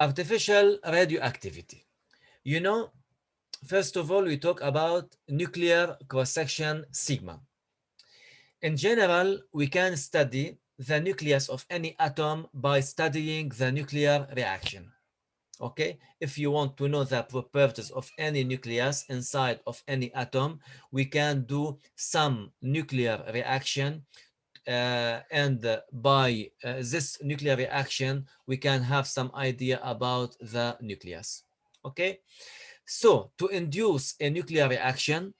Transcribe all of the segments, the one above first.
Artificial radioactivity. You know, first of all, we talk about nuclear cross-section sigma. In general, we can study the nucleus of any atom by studying the nuclear reaction. Okay, if you want to know the properties of any nucleus inside of any atom, we can do some nuclear reaction, and by this nuclear reaction we can have some idea about the nucleus. Okay, so to induce a nuclear reaction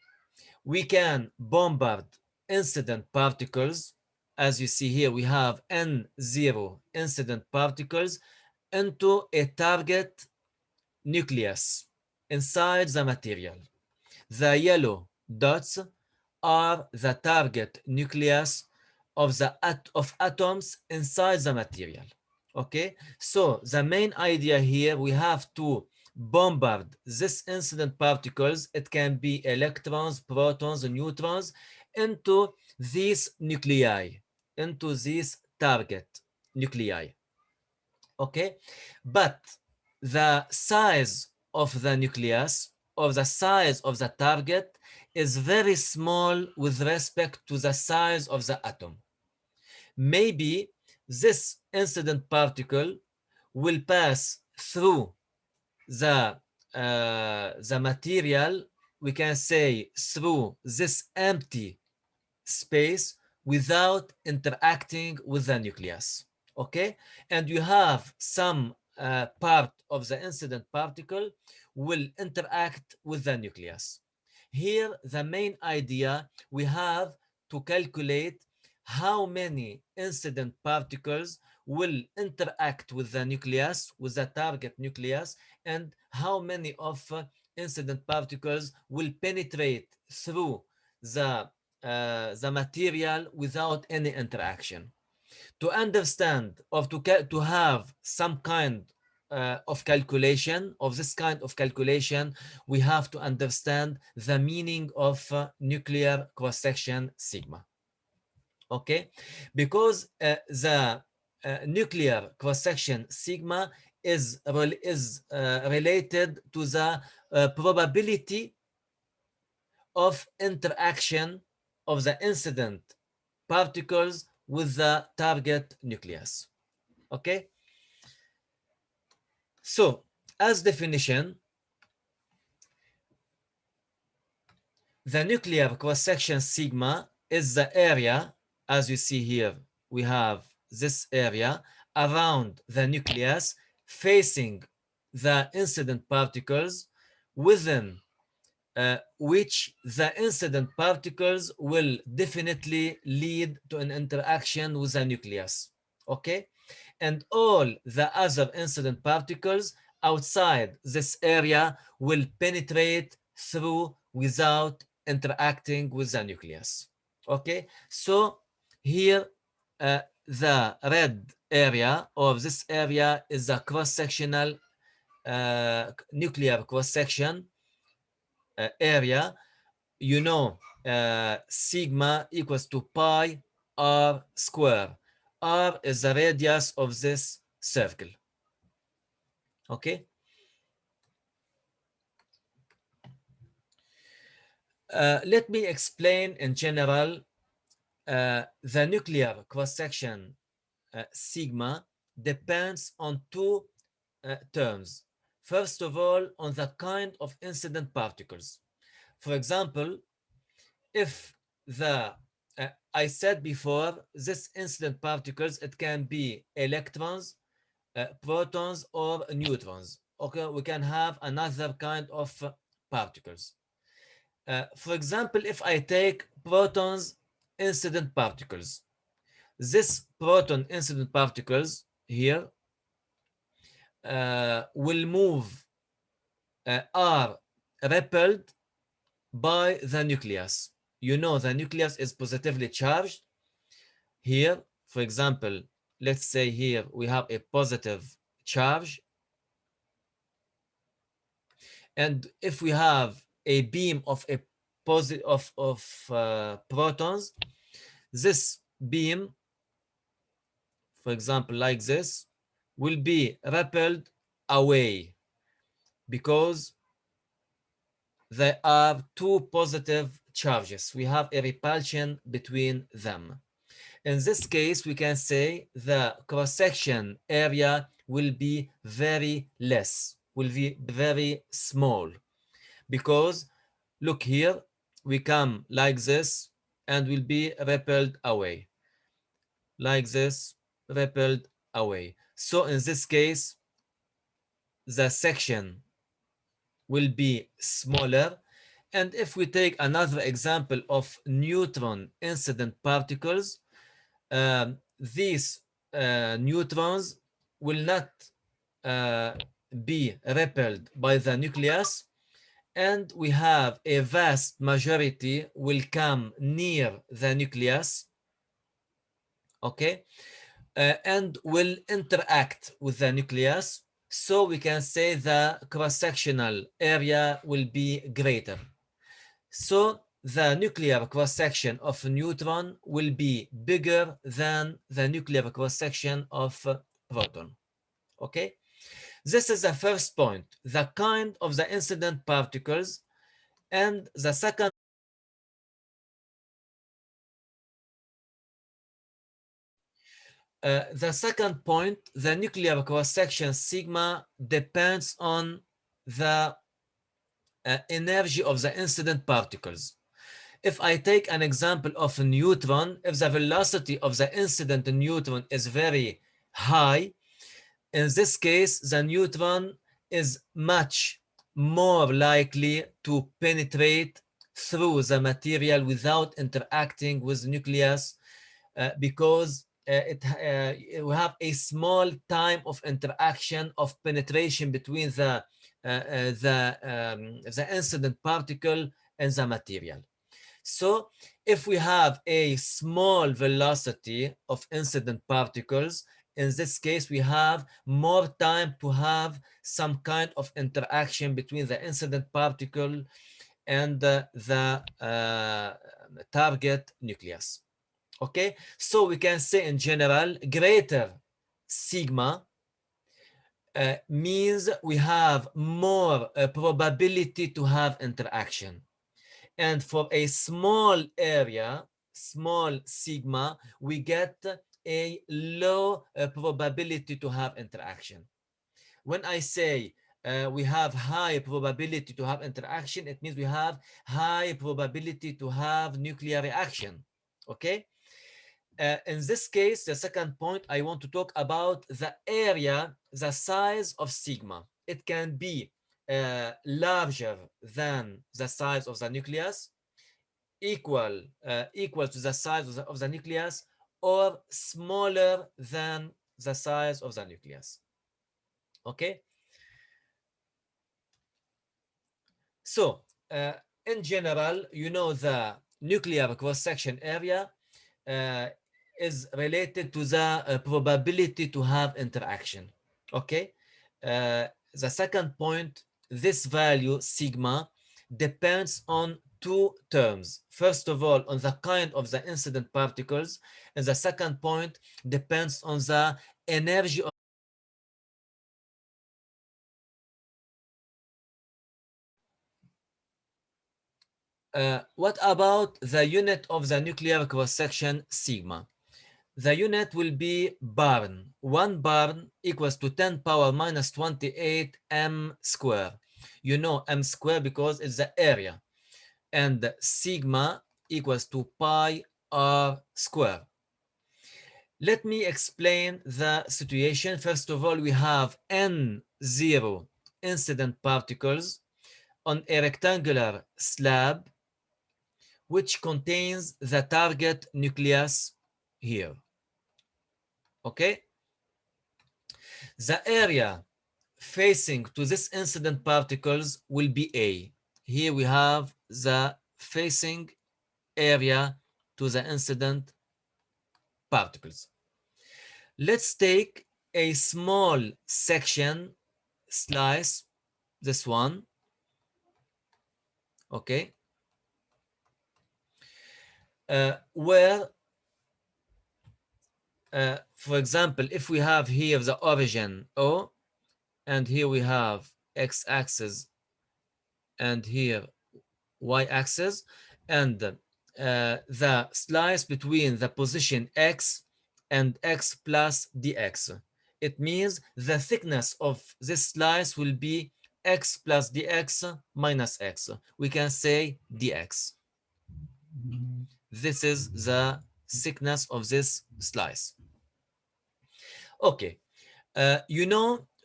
we can bombard incident particles. As you see here, we have N0 incident particles into a target nucleus inside the material. The yellow dots are the target nucleus of the of atoms inside the material. Okay, so the main idea here, we have to bombard this incident particles, it can be electrons, protons, neutrons, into these nuclei, into these target nuclei. Okay, but the size of the nucleus or the size of the target is very small with respect to the size of the atom. Maybe this incident particle will pass through the material, we can say through this empty space without interacting with the nucleus. Okay, and you have some part of the incident particle will interact with the nucleus. Here the main idea, we have to calculate how many incident particles will interact with the nucleus, with the target nucleus, and how many of incident particles will penetrate through the material without any interaction. To understand or to have some kind of calculation, of this kind of calculation, we have to understand the meaning of nuclear cross-section sigma. Okay, because the nuclear cross-section sigma is related to the probability of interaction of the incident particles with the target nucleus. Okay, so as definition, the nuclear cross-section sigma is the area, as you see here, we have this area around the nucleus facing the incident particles, within which the incident particles will definitely lead to an interaction with the nucleus. Okay, and all the other incident particles outside this area will penetrate through without interacting with the nucleus. Okay, so here the red area of this area is a cross-sectional nuclear cross-section area. You know, sigma equals to pi r square. R is the radius of this circle. Okay. Let me explain in general the nuclear cross-section sigma depends on two terms. First of all, on the kind of incident particles. For example, if the I said before, this incident particles, it can be electrons, protons, or neutrons. Okay, we can have another kind of particles. For example, if I take protons incident particles, this proton incident particles here will move, are repelled by the nucleus. You know, the nucleus is positively charged. Here, for example, let's say here we have a positive charge, and if we have a beam of a positive of protons, this beam, for example, like this, will be repelled away because there are two positive charges. We have a repulsion between them. In this case, we can say the cross-section area will be very less, will be very small, because look here, we come like this and will be repelled away, like this, repelled away. So in this case, the section will be smaller. And if we take another example of neutron incident particles, these neutrons will not uh, be repelled by the nucleus, and we have a vast majority will come near the nucleus, okay, and will interact with the nucleus. So we can say the cross-sectional area will be greater. So the nuclear cross-section of a neutron will be bigger than the nuclear cross-section of a proton. Okay, this is the first point, the kind of the incident particles. And the second point, the nuclear cross-section sigma depends on the energy of the incident particles. If I take an example of a neutron, if the velocity of the incident neutron is very high, in this case, the neutron is much more likely to penetrate through the material without interacting with the nucleus, because we have a small time of interaction of penetration between the incident particle and the material. So if we have a small velocity of incident particles, in this case, we have more time to have some kind of interaction between the incident particle and the target nucleus. Okay, so we can say in general, greater sigma means we have more probability to have interaction. And for a small area, small sigma, we get a low probability to have interaction. When I say we have high probability to have interaction, it means we have high probability to have nuclear reaction. Okay. In this case, the second point, I want to talk about the area, the size of sigma. It can be larger than the size of the nucleus, equal to the size of the nucleus, or smaller than the size of the nucleus. Okay. So in general, you know, the nuclear cross-section area uh, is related to the probability to have interaction. Okay. The second point, this value sigma depends on two terms. First of all, on the kind of the incident particles, and the second point depends on the energy of what about the unit of the nuclear cross-section sigma? The unit will be barn. 1 barn equals to 10 power minus 28 m square. You know m square because it's the area. And sigma equals to pi r square. Let me explain the situation. First of all, we have n0 incident particles on a rectangular slab which contains the target nucleus here. Okay? The area facing to this incident particles will be A. Here we have the facing area to the incident particles. Let's take a small section, slice, this one, okay, where, for example, if we have here the origin O, and here we have x-axis and here y-axis, and the slice between the position x and x plus dx. It means the thickness of this slice will be x plus dx minus x. We can say dx. This is the thickness of this slice. Okay,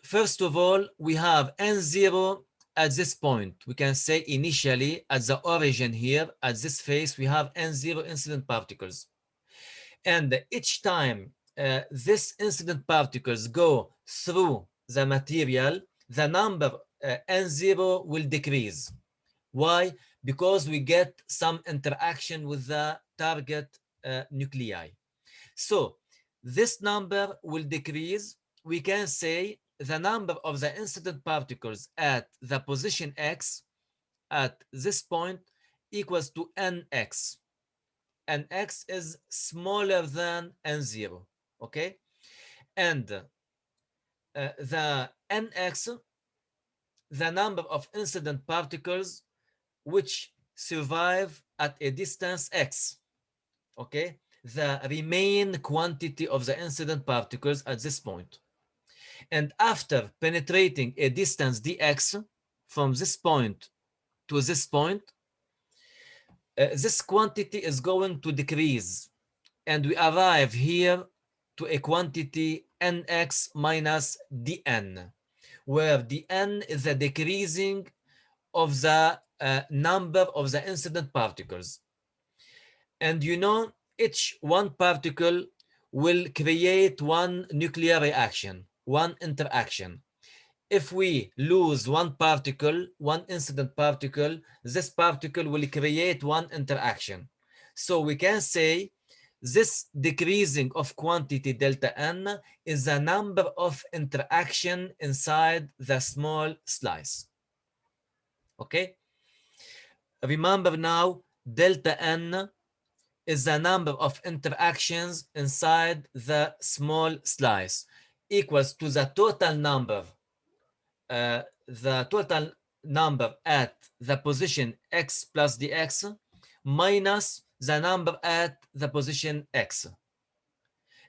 first of all, we have n0 at this point. We can say initially at the origin here, at this phase, we have n0 incident particles. And each time this incident particles go through the material, the number n0 will decrease. Why? Because we get some interaction with the target nuclei. So this number will decrease. We can say the number of the incident particles at the position x at this point equals to nx. And x is smaller than n0, okay? And the nx, the number of incident particles which survive at a distance x, okay? The remain quantity of the incident particles at this point. And after penetrating a distance dx from this point to this point, this quantity is going to decrease. And we arrive here to a quantity nx minus dn, where dn is the decreasing of the number of the incident particles. And each one particle will create one nuclear reaction, one interaction. If we lose one particle, one incident particle, this particle will create one interaction. So we can say this decreasing of quantity delta n is the number of interaction inside the small slice. Okay? Remember now, delta n is the number of interactions inside the small slice equals to the total number at the position x plus dx minus the number at the position x.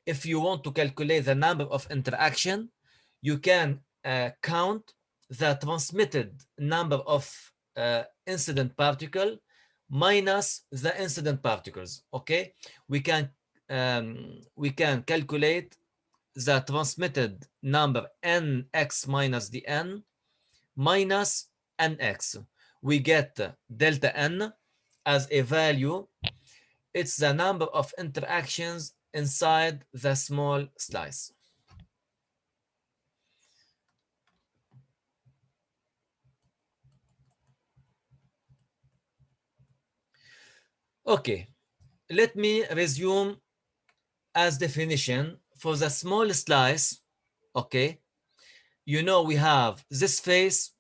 If you want to calculate the number of interaction, you can count the transmitted number of incident particle minus the incident particles. Okay, we can calculate the transmitted number nx minus dn minus nx. We get delta n as a value. It's the number of interactions inside the small slice. Okay, let me resume as definition for the small slice. Okay, we have this phase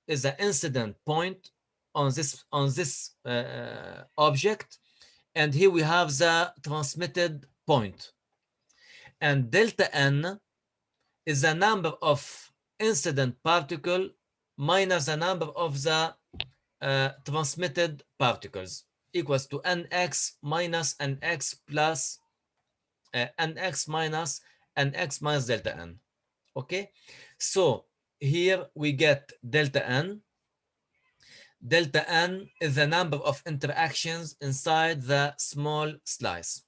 is the incident point on this object, and here we have the transmitted point. And delta n is the number of incident particle minus the number of the transmitted particles equals to nx minus nx plus nx minus nx minus delta n. Okay, so here we get delta n. Delta n is the number of interactions inside the small slice.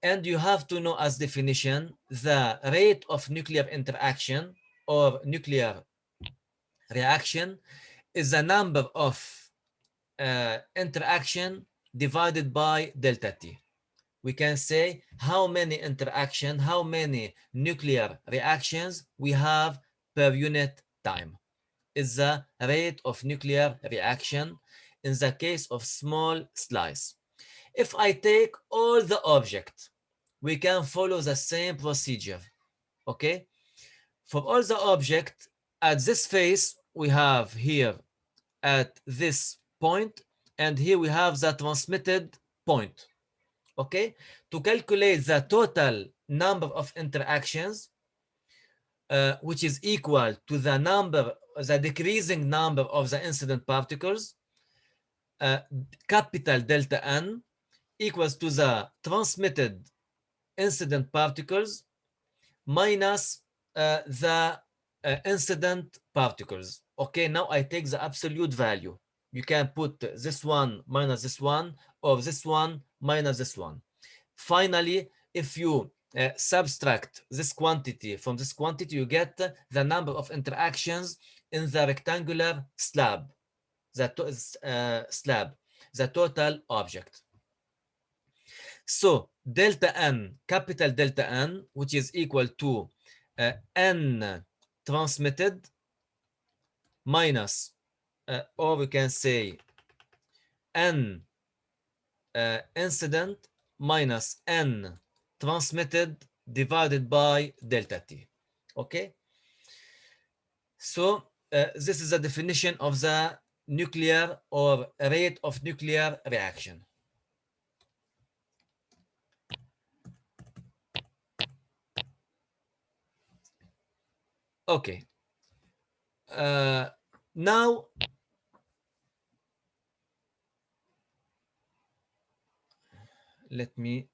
And you have to know as definition the rate of nuclear interaction or nuclear reaction is the number of interaction divided by delta T. We can say how many interaction, how many nuclear reactions we have per unit time is the rate of nuclear reaction in the case of small slice. If I take all the object, we can follow the same procedure. Okay, for all the object at this phase, we have here at this point, and here we have the transmitted point. Okay, to calculate the total number of interactions, which is equal to the decreasing number of the incident particles, capital delta N equals to the transmitted incident particles minus the incident particles. Okay, now I take the absolute value. You can put this one minus this one, or this one minus this one. Finally, if you subtract this quantity from this quantity, you get the number of interactions in the rectangular slab, the total object. So delta N, capital delta N, which is equal to N transmitted minus, or we can say N incident minus N transmitted divided by delta T. Okay? So this is the definition of the nuclear or rate of nuclear reaction. Okay. Now let me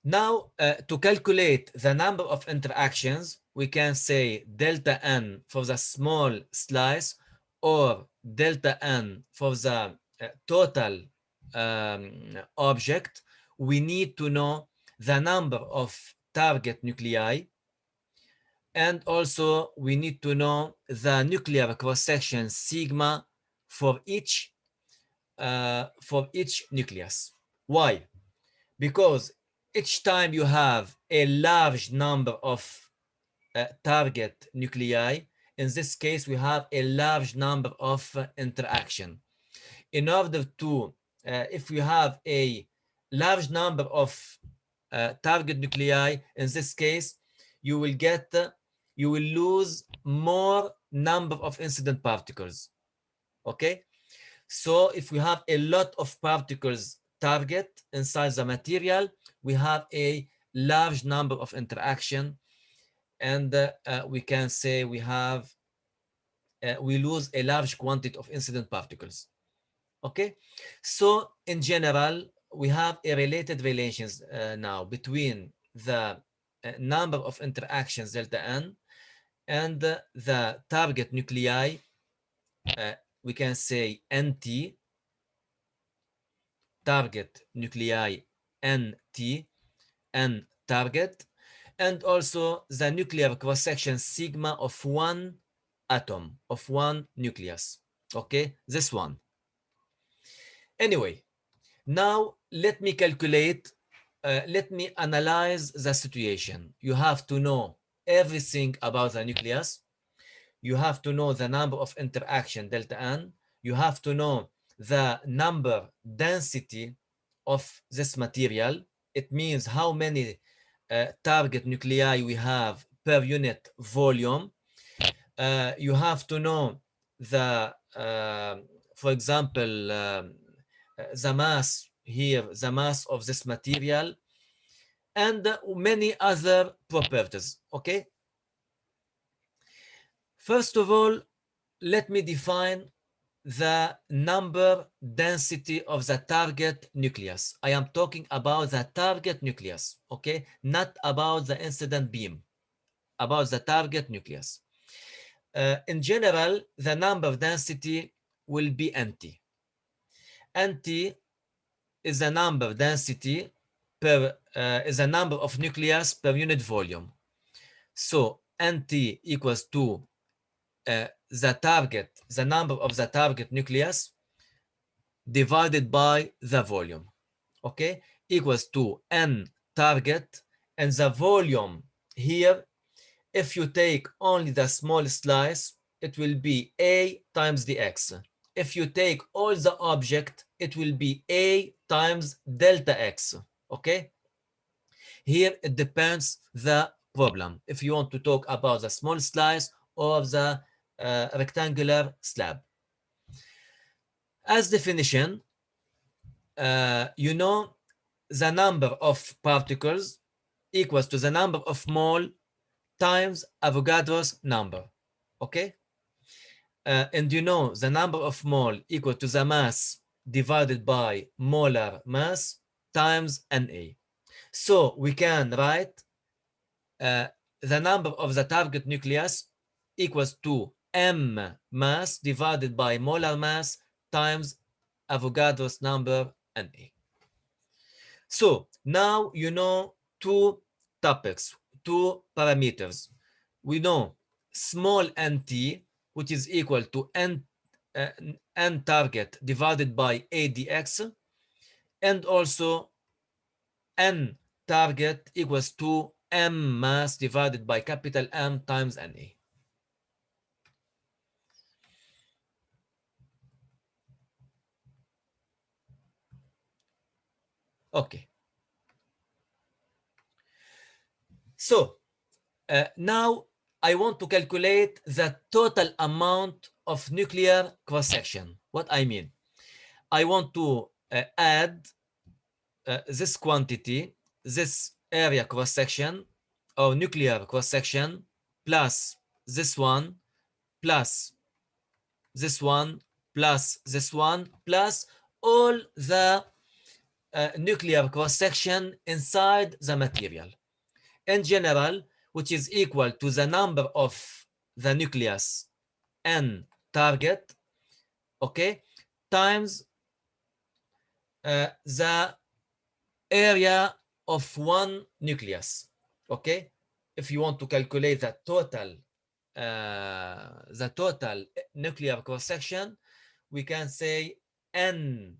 to calculate the number of interactions, we can say delta N for the small slice, or delta N for the total object. We need to know the number of target nuclei, and also we need to know the nuclear cross-section sigma for each nucleus. Why? Because each time you have a large number of target nuclei, in this case we have a large number of interaction. In order to, if you have a large number of target nuclei, in this case you will lose more number of incident particles. Okay, so if we have a lot of particles target inside the material, we have a large number of interaction, and we can say we lose a large quantity of incident particles. Okay, so in general we have a related relations now between the number of interactions delta N and the target nuclei, we can say NT, target nuclei NT, N target, and also the nuclear cross-section sigma of one atom, of one nucleus. Okay, this one. Anyway, now let me calculate, let me analyze the situation. You have to know everything about the nucleus. You have to know the number of interaction delta N. You have to know the number density of this material. It means how many target nuclei we have per unit volume. You have to know the, for example, the mass here, the mass of this material, and many other properties. Okay. First of all, let me define the number density of the target nucleus. I am talking about the target nucleus, okay? Not about the incident beam, about the target nucleus. In general, the number density will be NT. NT is the number density per, is the number of nucleus per unit volume. So NT equals to the number of the target nucleus divided by the volume, okay, equals to N target, and the volume here, if you take only the small slice, it will be A times dx. If you take all the object, it will be A times delta x, okay? Here it depends the problem, if you want to talk about the small slice or the rectangular slab. As definition, you know the number of particles equals to the number of mole times Avogadro's number. Okay? And you know the number of mole equal to the mass divided by molar mass times Na. So we can write the number of the target nucleus equals to m mass divided by molar mass times Avogadro's number Na. So now you know two topics, two parameters. We know small nt, which is equal to n target divided by ADX, and also n target equals to m mass divided by capital M times Na. Okay. So now I want to calculate the total amount of nuclear cross-section. What I mean, I want to add this quantity, this area cross-section or nuclear cross-section plus this one plus this one plus this one plus all the nuclear cross-section inside the material in general, which is equal to the number of the nucleus n target, okay, times the area of one nucleus. Okay, if you want to calculate the total nuclear cross section, we can say n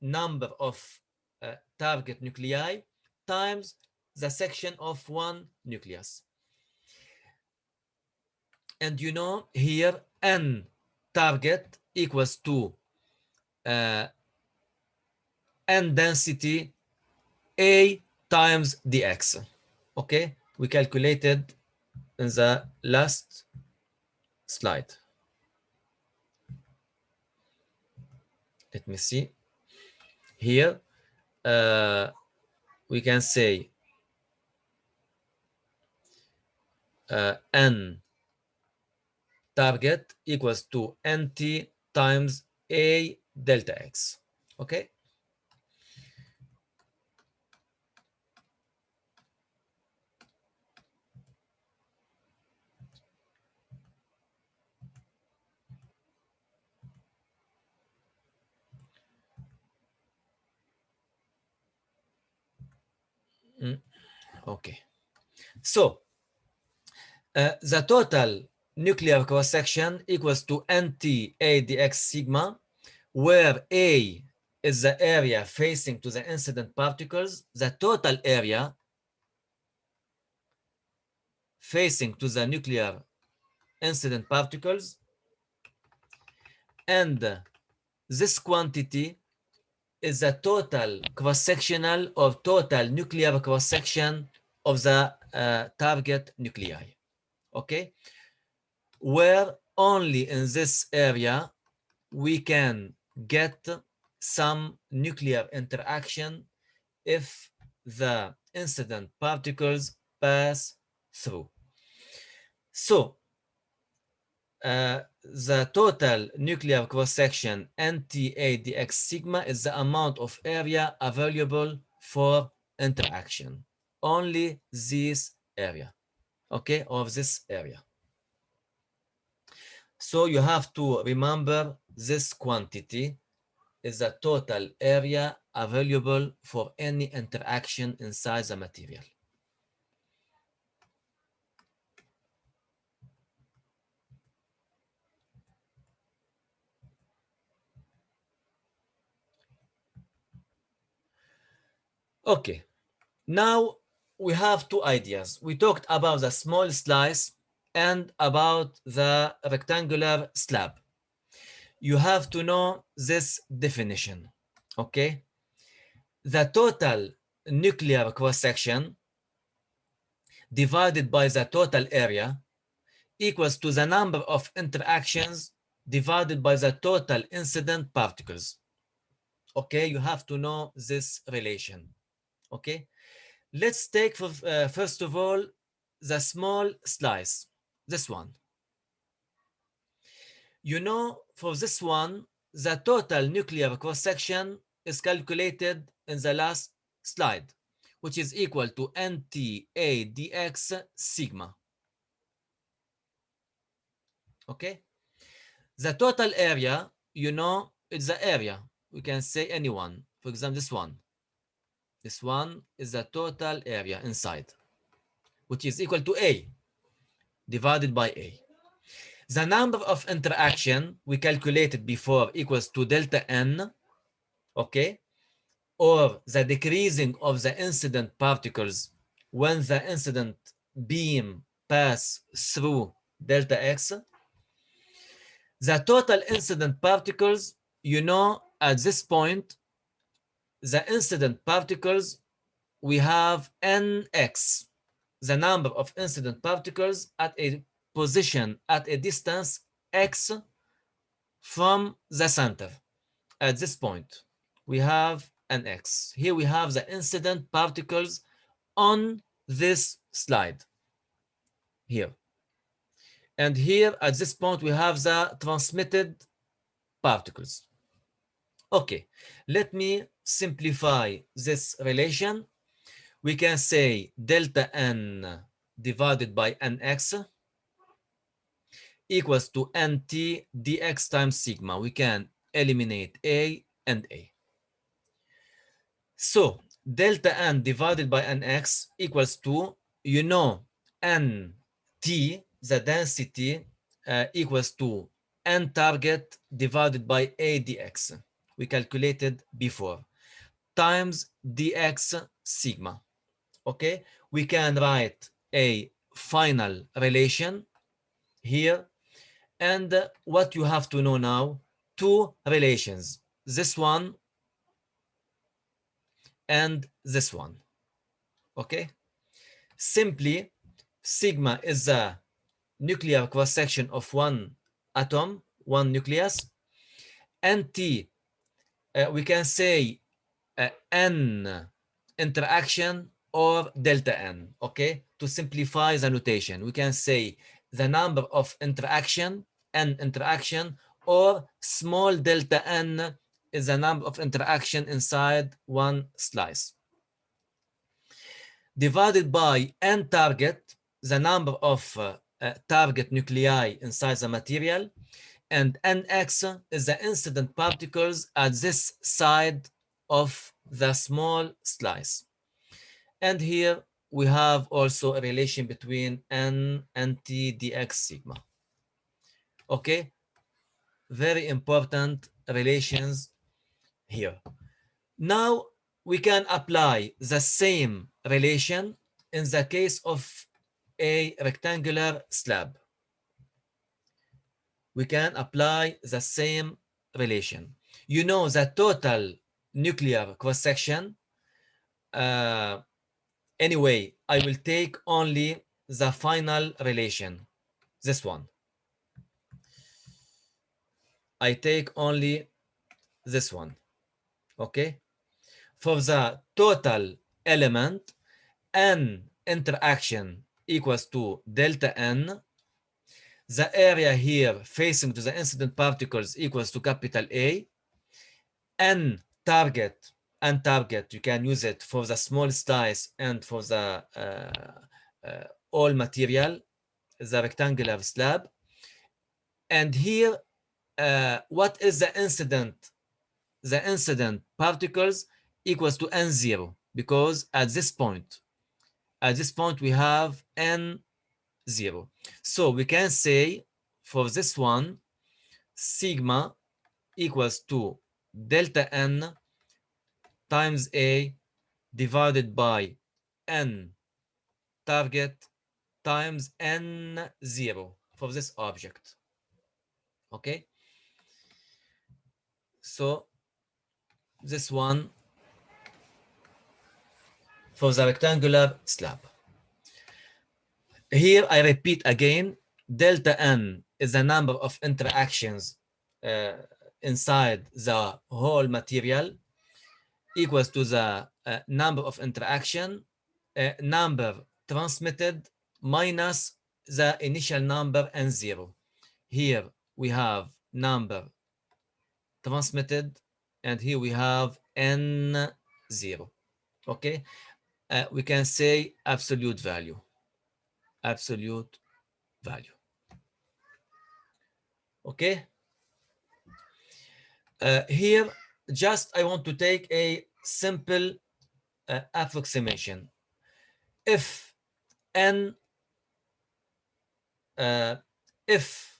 number of target nuclei times the section of one nucleus. And you know here n target equals to n density A times dx. Okay, we calculated in the last slide. Let me see. Here we can say n target equals to nt times A delta x. Okay. Okay. So the total nuclear cross section equals to nt A dx sigma, where A is the area facing to the incident particles, the total area facing to the nuclear incident particles, and this quantity is the total cross-sectional or total nuclear cross-section of the target nuclei. Okay, where only in this area we can get some nuclear interaction if the incident particles pass through. So the total nuclear cross-section NTA dx sigma is the amount of area available for interaction. Only this area, okay, of this area. So you have to remember this quantity is the total area available for any interaction inside the material. Okay, now we have two ideas. We talked about the small slice and about the rectangular slab. You have to know this definition, okay? The total nuclear cross-section divided by the total area equals to the number of interactions divided by the total incident particles. Okay, you have to know this relation. Okay, Let's take for, first of all the small slice, this one. You know, for this one, the total nuclear cross-section is calculated in the last slide, which is equal to NTA dx sigma. Okay? The total area, you know, it's the area. We can say anyone. For example, this one. This one is the total area inside, which is equal to A divided by A. The number of interaction we calculated before equals to delta N, okay? Or the decreasing of the incident particles when the incident beam pass through delta X. The total incident particles, you know, at this point, the incident particles, we have nx, the number of incident particles at a position, at a distance x from the center. At this point, we have an x. Here we have the incident particles on this slide. Here. And here, at this point, we have the transmitted particles. Okay, let me simplify this relation. We can say delta n divided by nx equals to nt dx times sigma. We can eliminate a and a. So delta n divided by nx equals to, you know, nt, the density, equals to n target divided by a dx. We calculated before, times dx sigma. Okay, we can write a final relation here. And what you have to know now, two relations, this one and this one. Okay, simply sigma is the nuclear cross section of one atom, one nucleus, and T, we can say n interaction or delta n. Okay, to simplify the notation, we can say the number of interaction, n interaction, or small delta n is the number of interaction inside one slice, divided by n target, the number of target nuclei inside the material, and nx is the incident particles at this side of the small slice. And here we have also a relation between n and t dx sigma. Okay, very important relations here. Now we can apply the same relation in the case of a rectangular slab. We can apply the same relation. You know the total nuclear cross-section. Anyway, I will take only the final relation, this one. I take only this one, okay? For the total element, n interaction equals to delta n. The area here facing to the incident particles equals to capital A. N target, you can use it for the small slice and for the all material, the rectangular slab. And here, what is the incident? The incident particles equals to n0, because at this point we have n0. So we can say for this one, sigma equals to delta n times A divided by n target times n0 for this object. Okay, so this one for the rectangular slab. Here I repeat again, delta n is the number of interactions inside the whole material, equals to the number of interaction number transmitted minus the initial number n0. Here we have number transmitted, and here we have n0. Okay, we can say absolute value. Absolute value. Okay. Here, just I want to take a simple approximation. If n if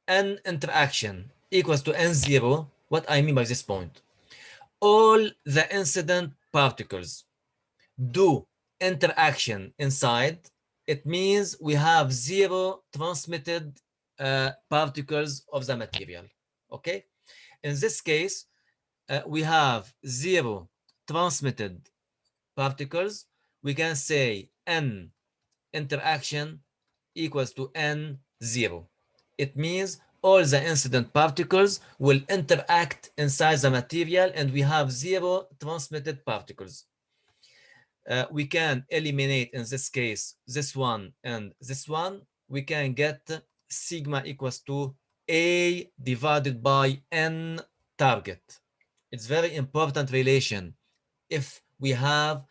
n interaction equals to n0, what I mean by this point, all the incident particles do interaction inside, it means we have zero transmitted particles of the material. Okay, in this case we have zero transmitted particles. We can say n interaction equals to n0. It means all the incident particles will interact inside the material, and we have zero transmitted particles. We can eliminate, in this case, this one and this one. We can get sigma equals to A divided by N target. It's very important relation. If we have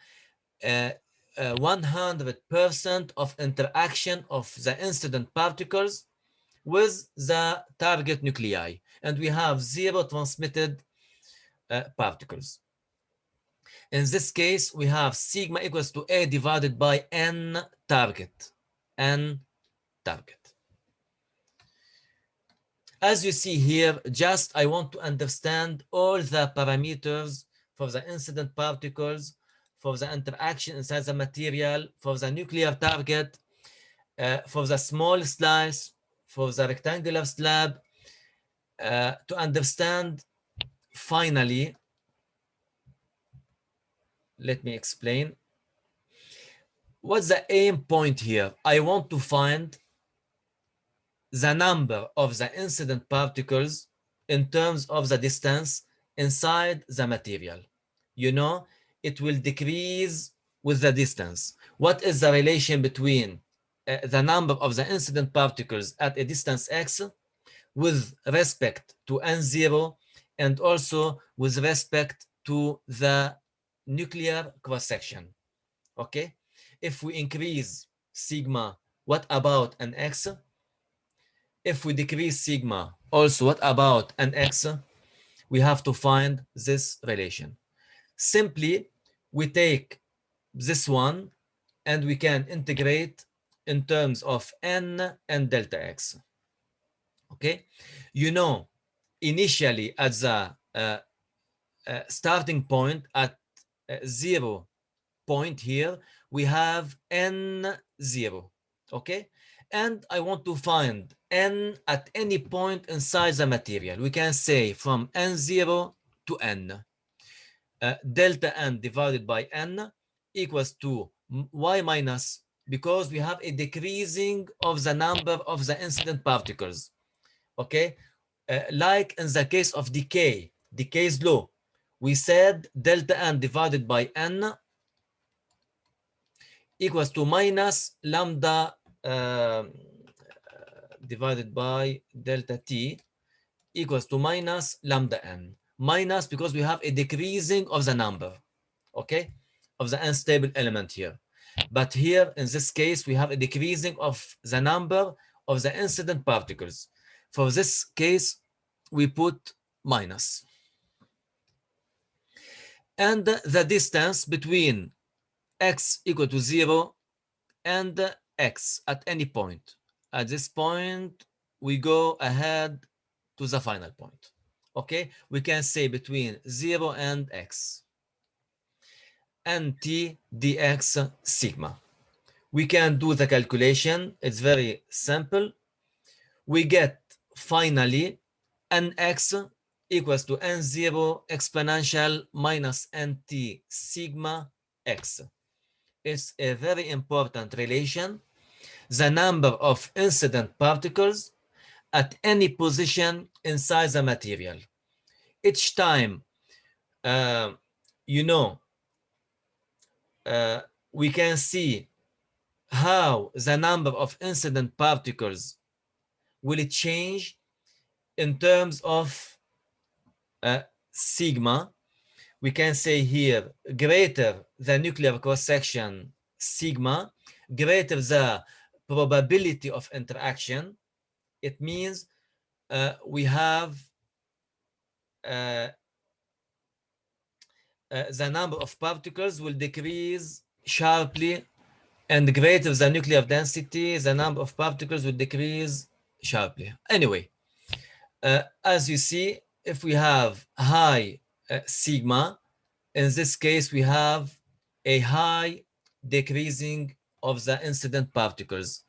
100% of interaction of the incident particles with the target nuclei, and we have zero transmitted particles. In this case, we have sigma equals to A divided by N target. N target. As you see here, just I want to understand all the parameters for the incident particles, for the interaction inside the material, for the nuclear target, for the small slice, for the rectangular slab, to understand finally. Let me explain. What's the aim point here? I want to find the number of the incident particles in terms of the distance inside the material. You know, it will decrease with the distance. What is the relation between the number of the incident particles at a distance x with respect to n0, and also with respect to the nuclear cross-section? Okay, if we increase sigma, what about an x? If we decrease sigma, also what about an x? We have to find this relation. Simply, we take this one and we can integrate in terms of n and delta x. Okay, you know, initially at the starting point at 0 point here, we have n0. Okay, and I want to find n at any point inside the material. We can say from n0 to n. Delta n divided by n equals to y minus, because we have a decreasing of the number of the incident particles. Okay, like in the case of decay's law, we said delta n divided by n equals to minus lambda divided by delta t equals to minus lambda n. Minus because we have a decreasing of the number, okay, of the unstable element here. But here in this case, we have a decreasing of the number of the incident particles. For this case, we put minus. And the distance between x equal to 0 and x at any point. At this point, we go ahead to the final point. Okay, we can say between 0 and x. Nt dx sigma. We can do the calculation. It's very simple. We get finally nx equals to n0 exponential minus nt sigma x. It's a very important relation. The number of incident particles at any position inside the material. Each time, you know, we can see how the number of incident particles will change in terms of sigma. We can say here greater the nuclear cross-section sigma, greater the probability of interaction. It means we have the number of particles will decrease sharply, and greater the nuclear density, the number of particles will decrease sharply. Anyway, as you see, if we have high sigma, in this case, we have a high decreasing of the incident particles.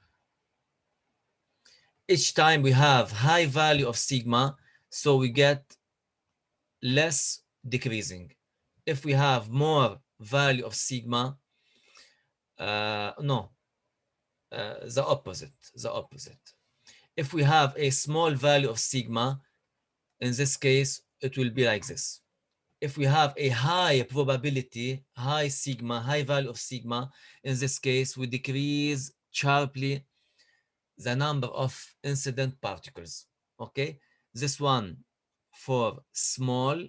Each time we have high value of sigma, so we get less decreasing. If we have more value of sigma, the opposite. If we have a small value of sigma, in this case, it will be like this. If we have a high probability, high sigma, high value of sigma, in this case, we decrease sharply the number of incident particles. Okay, this one for small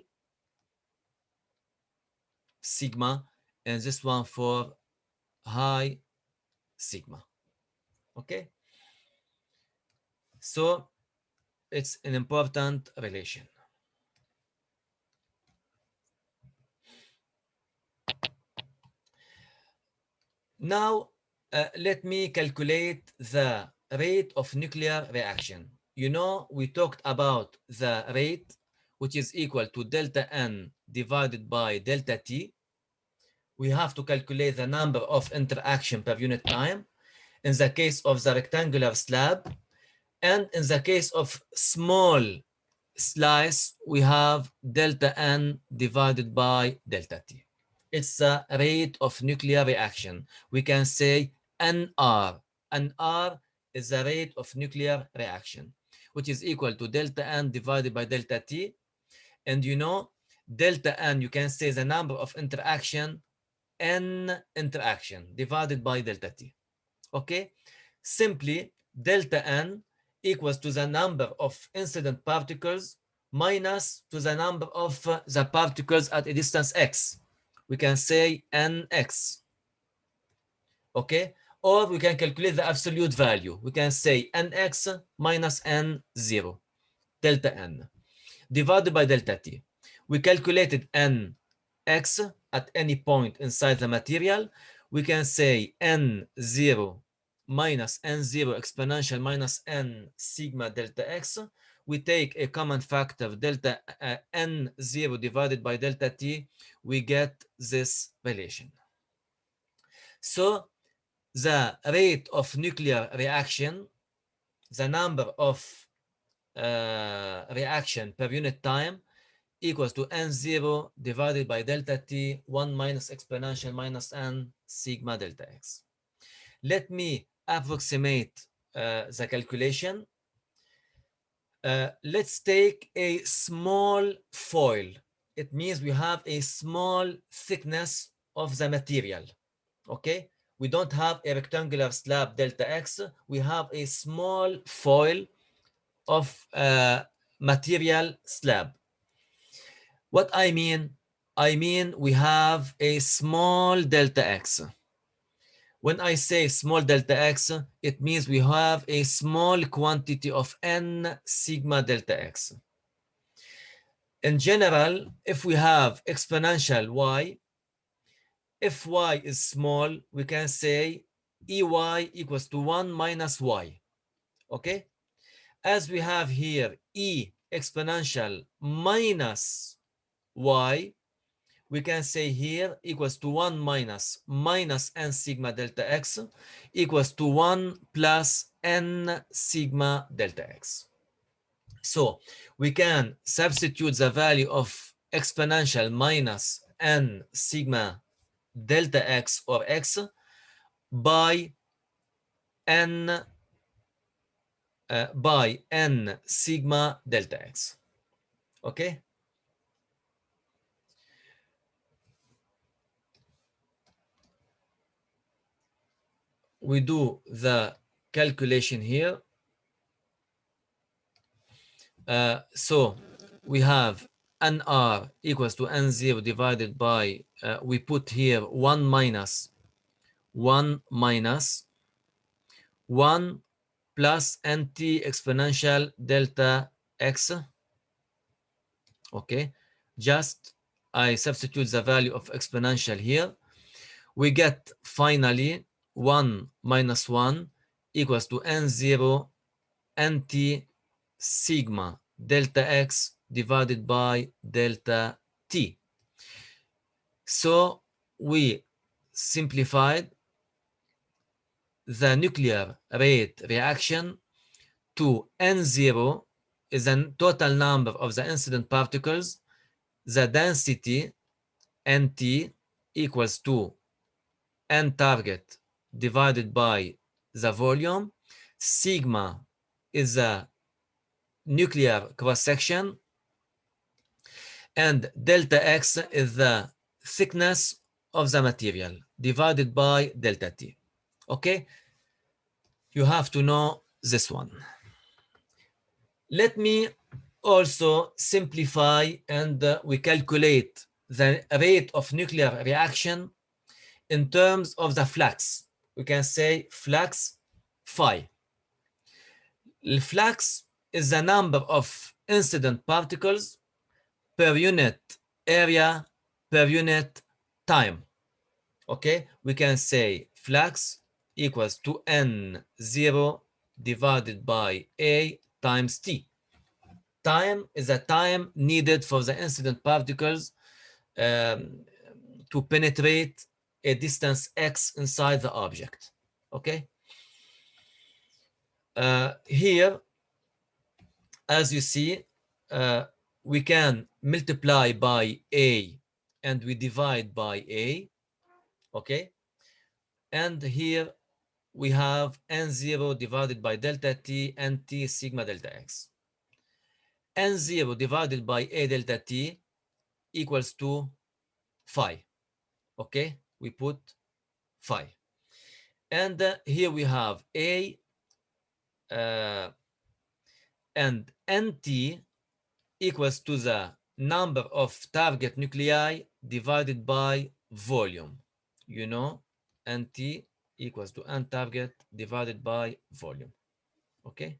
sigma, and this one for high sigma. Okay, so it's an important relation. Now, let me calculate the rate of nuclear reaction. You know, we talked about the rate, which is equal to delta N divided by delta T. We have to calculate the number of interaction per unit time in the case of the rectangular slab. And in the case of small slice, we have delta N divided by delta T. It's the rate of nuclear reaction. We can say NR. NR is the rate of nuclear reaction, which is equal to delta N divided by delta T. And you know, delta N, you can say the number of interaction, N interaction divided by delta T. Okay? Simply, delta N equals to the number of incident particles minus to the number of the particles at a distance x. We can say nx. Okay? Or we can calculate the absolute value. We can say nx minus n0, delta n, divided by delta t. We calculated nx at any point inside the material. We can say n0 minus n0 exponential minus n sigma delta x. We take a common factor delta n0 divided by delta t. We get this relation. So the rate of nuclear reaction, the number of reaction per unit time, equals to n0 divided by delta t, 1 minus exponential minus n sigma delta x. Let me approximate the calculation. Let's take a small foil. It means we have a small thickness of the material. Okay, we don't have a rectangular slab delta x. We have a small foil of material slab. What I mean we have a small delta x. When I say small delta x, it means we have a small quantity of n sigma delta x. In general, if we have exponential y, if y is small, we can say ey equals to 1 minus y. Okay? As we have here e exponential minus y, we can say here equals to 1 minus n sigma delta x equals to 1 plus n sigma delta x. So we can substitute the value of exponential minus n sigma delta x or x by n sigma delta x. Okay? we do the calculation here. So we have nr equals to n0 divided by, we put here 1 minus 1 plus nt exponential delta x. Okay, just I substitute the value of exponential here. We get finally 1 minus 1 equals to n0 nt sigma delta x divided by delta t. So we simplified the nuclear rate reaction to n0 is the total number of the incident particles, the density nt equals to n target divided by the volume, sigma is the nuclear cross section, and delta x is the thickness of the material divided by delta t. Okay, you have to know this one. Let me also simplify, and we calculate the rate of nuclear reaction in terms of the flux. We can say flux phi. The flux is the number of incident particles per unit area per unit time. Okay, we can say flux equals to n0 divided by a times t. Time is the time needed for the incident particles to penetrate a distance x inside the object. Okay, here, as you see, we can multiply by a and we divide by a. Okay, and here we have n0 divided by delta t and t sigma delta x. n0 divided by a delta t equals to phi. Okay, we put phi. And here we have a and nt equals to the number of target nuclei divided by volume. You know, nt equals to n target divided by volume. Okay,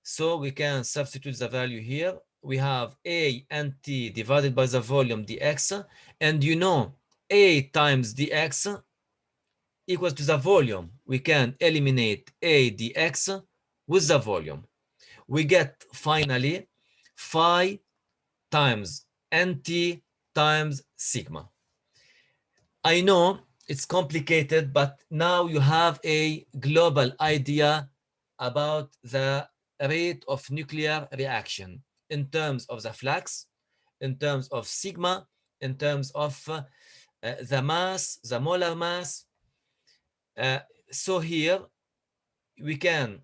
so we can substitute the value here. We have a nt divided by the volume dx, and you know a times dx equals to the volume. We can eliminate a dx with the volume. We get finally phi times nt times sigma. I know it's complicated, but now you have a global idea about the rate of nuclear reaction in terms of the flux, in terms of sigma, in terms of the mass, the molar mass. So here we can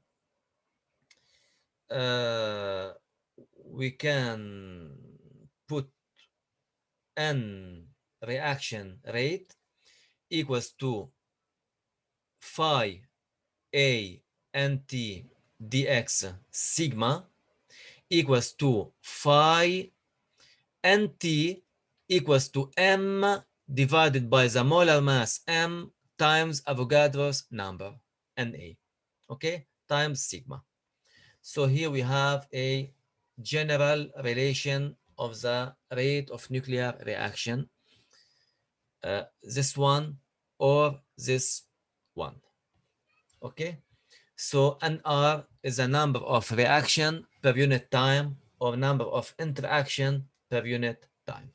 put n reaction rate equals to phi a nt dx sigma equals to phi nt equals to m divided by the molar mass m times Avogadro's number Na, okay, times sigma. So here we have a general relation of the rate of nuclear reaction, this one or this one. Okay, so nr is the number of reaction per unit time or number of interaction per unit time.